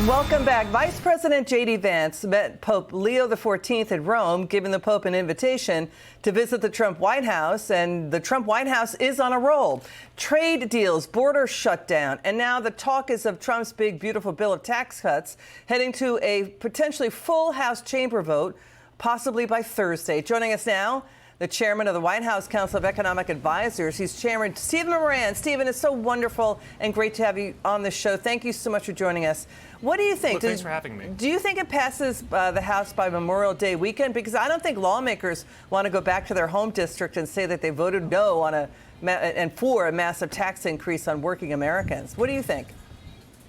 Welcome back. Vice President J.D. Vance met Pope Leo XIV in Rome, giving the Pope an invitation to visit the Trump White House. And the Trump White House is on a roll. Trade deals, border shutdown, and now the talk is of Trump's big, beautiful bill of tax cuts heading to a potentially full House chamber vote, possibly by Thursday. Joining us now, the chairman of the White House Council of Economic Advisors. He's Chairman Stephen Miran. Stephen, it's so wonderful and great to have you on the show. Thank you so much for joining us. What do you think? Well, thanks for having me. Do you think it passes the House by Memorial Day weekend? Because I don't think lawmakers want to go back to their home district and say that they voted no on and for a massive tax increase on working Americans. What do you think?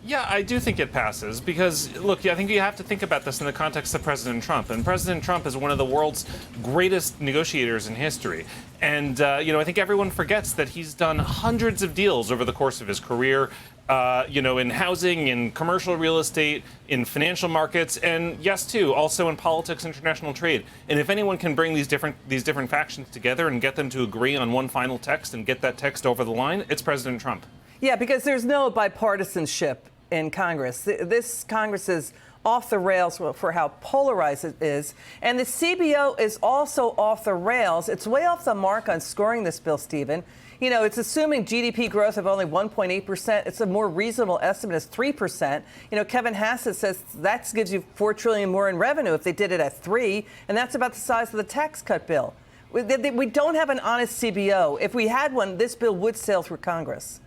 Yeah, I do think it passes because, look, I think you have to think about this in the context of President Trump. And President Trump is one of the world's greatest negotiators in history. And, I think everyone forgets that he's done hundreds of deals over the course of his career, in housing, in commercial real estate, in financial markets, and yes, too, also in politics, international trade. And if anyone can bring these different factions together and get them to agree on one final text and get that text over the line, it's President Trump. Yeah, because there's no bipartisanship in Congress. This Congress is off the rails for how polarized it is. And the CBO is also off the rails. It's way off the mark on scoring this bill, Stephen. You know, it's assuming GDP growth of only 1.8%. It's a more reasonable estimate is 3%. You know, Kevin Hassett says that gives you $4 trillion more in revenue if they did it at 3%, and that's about the size of the tax cut bill. We don't have an honest CBO. If we had one, this bill would sail through Congress.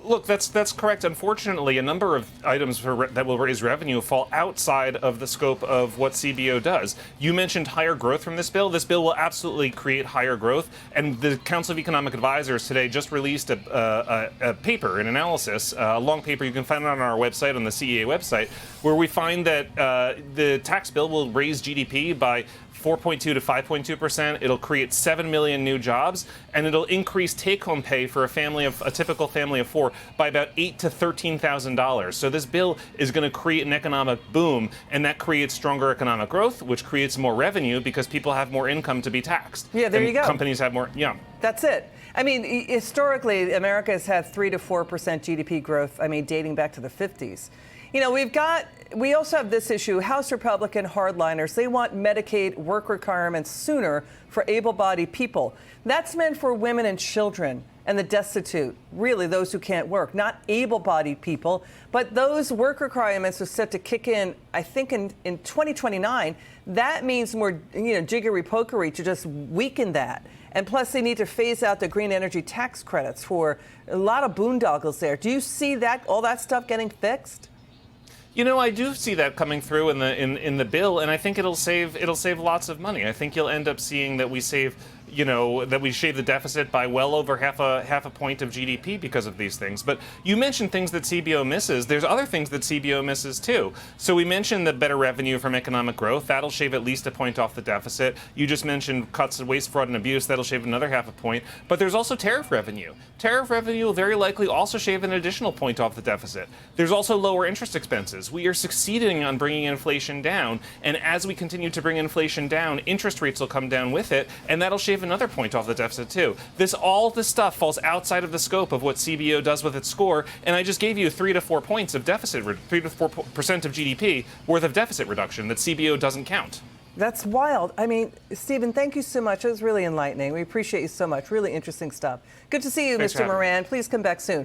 Look, that's correct. Unfortunately, a number of items that will raise revenue fall outside of the scope of what CBO does. You mentioned higher growth from this bill. This bill will absolutely create higher growth. And the Council of Economic Advisors today just released a paper, an analysis, a long paper. You can find it on our website, on the CEA website, where we find that the tax bill will raise GDP by 4.2 to 5.2%. It'll create 7 million new jobs, and it'll increase take-home pay for a typical family of four by about $8,000 to $13,000. So this bill is going to create an economic boom, and that creates stronger economic growth, which creates more revenue because people have more income to be taxed. Yeah, there you go. Companies have more. Yeah. That's it. I mean, historically, America has had 3 to 4% GDP growth. I mean, dating back to the 50s. You know, we also have this issue. House Republican hardliners, they want Medicaid work requirements sooner for able-bodied people. That's meant for women and children and the destitute, really those who can't work, not able-bodied people. But those work requirements are set to kick in, I think, in 2029. That means more, jiggery-pokery to just weaken that. And plus, they need to phase out the green energy tax credits for a lot of boondoggles there. Do you see all that stuff getting fixed? You know, I do see that coming through in the bill, and I think it'll save lots of money. I think you'll end up seeing that we shave the deficit by well over half a point of GDP because of these things. But you mentioned things that CBO misses. There's other things that CBO misses too. So we mentioned the better revenue from economic growth. That'll shave at least a point off the deficit. You just mentioned cuts to waste, fraud, and abuse. That'll shave another half a point. But there's also tariff revenue. Tariff revenue will very likely also shave an additional point off the deficit. There's also lower interest expenses. We are succeeding on bringing inflation down. And as we continue to bring inflation down, interest rates will come down with it, and that'll shave another point off the deficit too. All this stuff falls outside of the scope of what CBO does with its score, and I just gave you 3 to 4 points of deficit, 3 to 4% of GDP worth of deficit reduction that CBO doesn't count. That's wild. I mean, Stephen, thank you so much. It was really enlightening. We appreciate you so much. Really interesting stuff. Good to see you, Thanks Mr. Moran. Please come back soon.